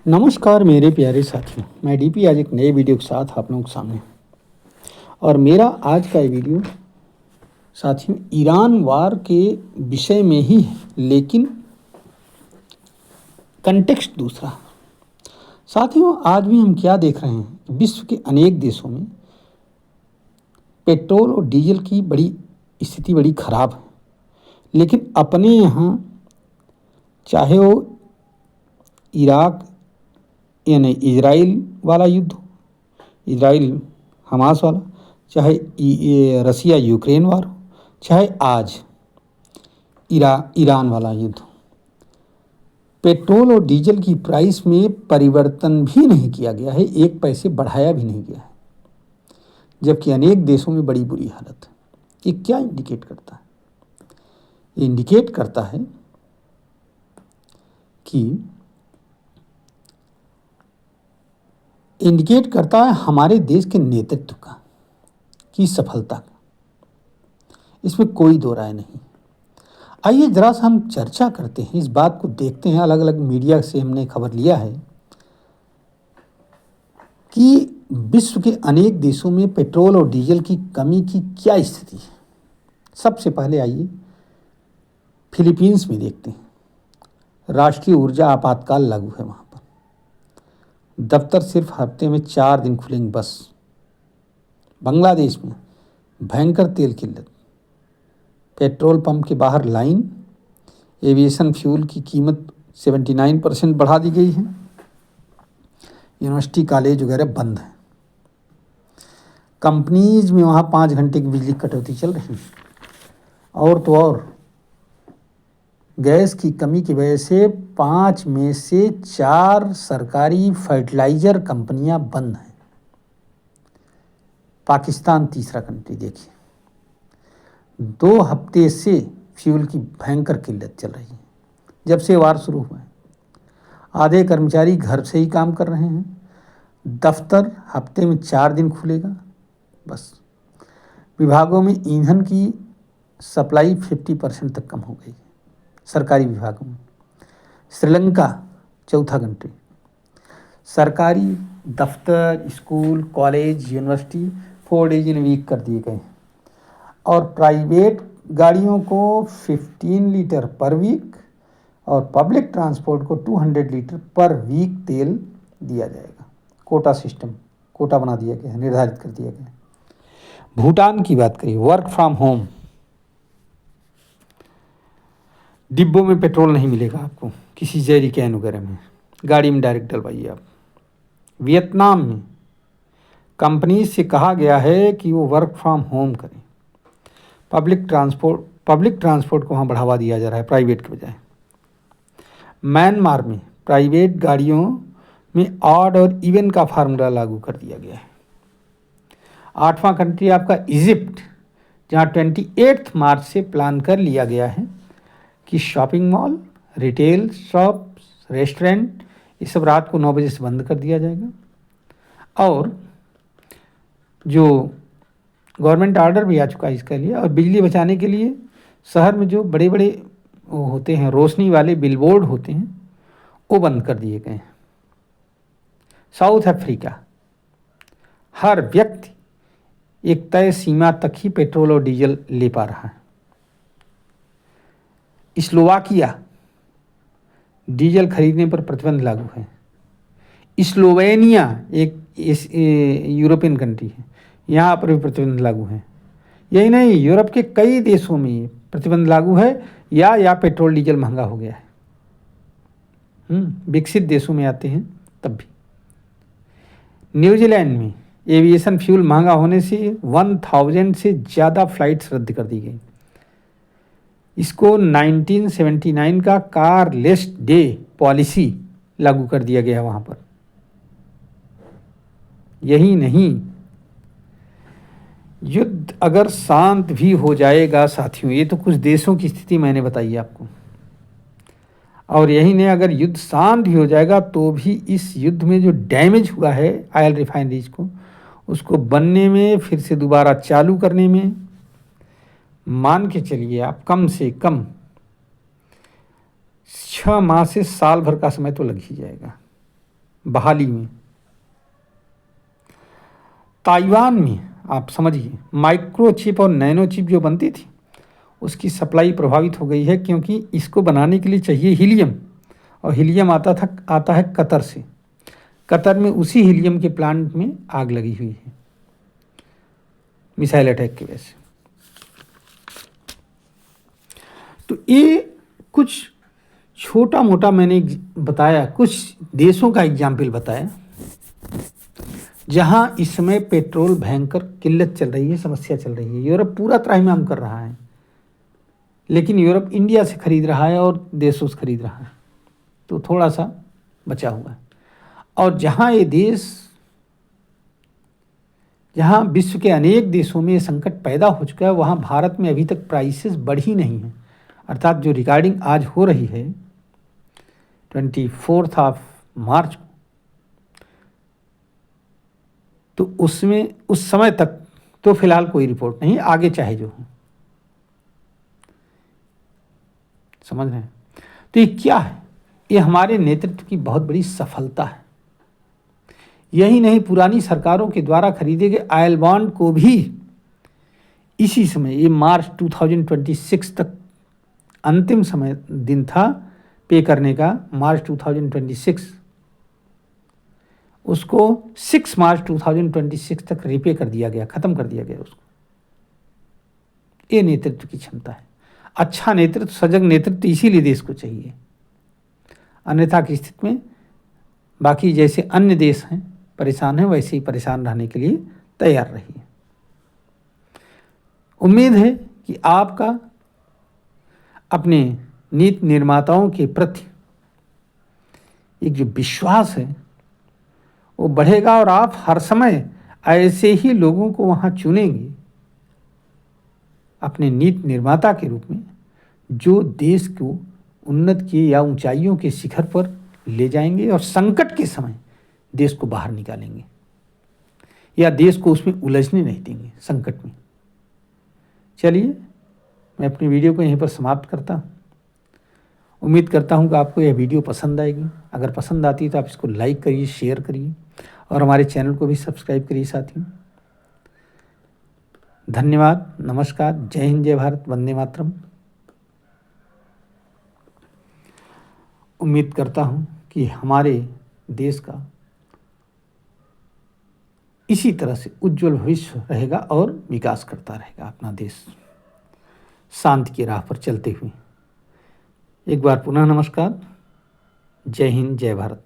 नमस्कार मेरे प्यारे साथियों, मैं डीपी आज एक नए वीडियो के साथ आप लोगों के सामने। और मेरा आज का ये वीडियो साथियों ईरान वार के विषय में ही है, लेकिन कंटेक्स्ट दूसरा। साथियों आज भी हम क्या देख रहे हैं, विश्व के अनेक देशों में पेट्रोल और डीजल की बड़ी स्थिति बड़ी खराब है, लेकिन अपने यहाँ चाहे वो इराक यानी इजराइल वाला युद्ध हो, इजराइल हमास वाला, चाहे रसिया यूक्रेन वार हो, चाहे आज ईरान वाला युद्ध हो, पेट्रोल और डीजल की प्राइस में परिवर्तन भी नहीं किया गया है, एक पैसे बढ़ाया भी नहीं गया है, जबकि अनेक देशों में बड़ी बुरी हालत है। ये क्या इंडिकेट करता है? ये इंडिकेट करता है हमारे देश के नेतृत्व की सफलता का। इसमें कोई दो राय नहीं। आइए जरा सा हम चर्चा करते हैं, इस बात को देखते हैं। अलग अलग मीडिया से हमने खबर लिया है कि विश्व के अनेक देशों में पेट्रोल और डीजल की कमी की क्या स्थिति है। सबसे पहले आइए फिलीपींस में देखते हैं। राष्ट्रीय ऊर्जा आपातकाल लागू है वहाँ पर। दफ्तर सिर्फ हफ्ते में 4 दिन खुलेंगे बस। बांग्लादेश में भयंकर तेल किल्लत, पेट्रोल पंप के बाहर लाइन, एविएशन फ्यूल की कीमत 79% बढ़ा दी गई है, यूनिवर्सिटी कॉलेज वगैरह बंद हैं, कंपनीज में वहाँ 5 घंटे की बिजली कटौती चल रही है। और तो और गैस की कमी की वजह से 5 में से 4 सरकारी फर्टिलाइज़र कंपनियां बंद हैं। पाकिस्तान तीसरा कंट्री देखिए, 2 हफ्ते से फ्यूल की भयंकर किल्लत चल रही है जब से वार शुरू हुआ है। आधे कर्मचारी घर से ही काम कर रहे हैं, दफ्तर हफ्ते में 4 दिन खुलेगा बस। विभागों में ईंधन की सप्लाई 50% तक कम हो गई है सरकारी विभागों में। श्रीलंका चौथा कंट्री, सरकारी दफ्तर, school, college, university 4 days in week कर दिए गए, और प्राइवेट गाड़ियों को 15 लीटर पर वीक और पब्लिक ट्रांसपोर्ट को 200 लीटर पर वीक तेल दिया जाएगा। कोटा सिस्टम, कोटा बना दिया गया है, निर्धारित कर दिया गया है। भूटान की बात करिए, वर्क फ्रॉम होम, डिब्बों में पेट्रोल नहीं मिलेगा आपको, किसी जेरी कैन वगैरह में, गाड़ी में डायरेक्ट डलवाइए आप। वियतनाम में कंपनी से कहा गया है कि वो वर्क फ्रॉम होम करें। पब्लिक ट्रांसपोर्ट को वहाँ बढ़ावा दिया जा रहा है प्राइवेट के बजाय। म्यांमार में प्राइवेट गाड़ियों में ऑड और इवन का फार्मूला लागू कर दिया गया है। 8वां कंट्री आपका इजिप्ट, जहाँ 28 मार्च से प्लान कर लिया गया है कि shopping mall, retail shop, restaurant, ये सब रात को 9 बजे से बंद कर दिया जाएगा। और जो गवर्नमेंट ऑर्डर भी आ चुका है इसके लिए, और बिजली बचाने के लिए शहर में जो बड़े बड़े वो होते हैं, रोशनी वाले बिलबोर्ड होते हैं, वो बंद कर दिए गए हैं। साउथ अफ्रीका, हर व्यक्ति एक तय सीमा तक ही पेट्रोल और डीजल ले पा रहा है। स्लोवाकिया, डीजल खरीदने पर प्रतिबंध लागू है। स्लोवेनिया एक यूरोपियन कंट्री है, यहाँ पर भी प्रतिबंध लागू है। यही नहीं, यूरोप के कई देशों में प्रतिबंध लागू है या पेट्रोल डीजल महंगा हो गया है। विकसित देशों में आते हैं तब भी। न्यूजीलैंड में एविएशन फ्यूल महंगा होने से 1000 से ज़्यादा फ्लाइट्स रद्द कर दी गई। इसको 1979 का कारलेस डे पॉलिसी लागू कर दिया गया वहाँ पर। यही नहीं, युद्ध अगर शांत भी हो जाएगा साथियों, ये तो कुछ देशों की स्थिति मैंने बताई आपको, और यही नहीं, अगर युद्ध शांत भी हो जाएगा तो भी इस युद्ध में जो डैमेज हुआ है ऑयल रिफाइनरीज को, उसको बनने में, फिर से दोबारा चालू करने में, मान के चलिए आप कम से कम 6 माह से साल भर का समय तो लग ही जाएगा। बहाली में। ताइवान में आप समझिए माइक्रोचिप और नैनो चिप जो बनती थी उसकी सप्लाई प्रभावित हो गई है, क्योंकि इसको बनाने के लिए चाहिए हीलियम, और हीलियम आता है कतर से। कतर में उसी हीलियम के प्लांट में आग लगी हुई है मिसाइल अटैक की वजह से। तो ये कुछ छोटा मोटा मैंने बताया, कुछ देशों का एग्जाम्पल बताया जहां इस समय पेट्रोल भयंकर किल्लत चल रही है, समस्या चल रही है। यूरोप पूरा त्राहिमाम कर रहा है, लेकिन यूरोप इंडिया से खरीद रहा है और देशों से खरीद रहा है, तो थोड़ा सा बचा हुआ है। और जहाँ ये देश, जहाँ विश्व के अनेक देशों में ये संकट पैदा हो चुका है, वहाँ भारत में अभी तक प्राइसेस बढ़ी नहीं है। अर्थात जो रिकॉर्डिंग आज हो रही है 24 मार्च को, तो उसमें उस समय तक तो फिलहाल कोई रिपोर्ट नहीं, आगे चाहे जो हो। समझ रहे हैं? तो ये क्या है? ये हमारे नेतृत्व की बहुत बड़ी सफलता है। यही नहीं, पुरानी सरकारों के द्वारा खरीदे गए ऑयल बॉन्ड को भी इसी समय, ये मार्च 2026 तक अंतिम समय दिन था पे करने का, मार्च 2026, उसको 6 मार्च 2026 तक रिपे कर दिया गया, ख़त्म कर दिया गया उसको। ये नेतृत्व की क्षमता है। अच्छा नेतृत्व, सजग नेतृत्व इसीलिए देश को चाहिए। अन्यथा की स्थिति में बाकी जैसे अन्य देश हैं परेशान हैं, वैसे ही परेशान रहने के लिए तैयार रहिए। उम्मीद है कि आपका अपने नीति निर्माताओं के प्रति एक जो विश्वास है वो बढ़ेगा, और आप हर समय ऐसे ही लोगों को वहाँ चुनेंगे अपने नीति निर्माता के रूप में, जो देश को उन्नत के या ऊंचाइयों के शिखर पर ले जाएंगे और संकट के समय देश को बाहर निकालेंगे, या देश को उसमें उलझने नहीं देंगे संकट में। चलिए, मैं अपनी वीडियो को यहीं पर समाप्त करता हूँ। उम्मीद करता हूँ कि आपको यह वीडियो पसंद आएगी। अगर पसंद आती है तो आप इसको लाइक करिए, शेयर करिए, और हमारे चैनल को भी सब्सक्राइब करिए साथियों। धन्यवाद, नमस्कार, जय हिंद, जय भारत, वंदे मातरम। उम्मीद करता हूँ कि हमारे देश का इसी तरह से उज्जवल भविष्य रहेगा और विकास करता रहेगा अपना देश, शांति की राह पर चलते हुए। एक बार पुनः नमस्कार, जय हिंद, जय भारत।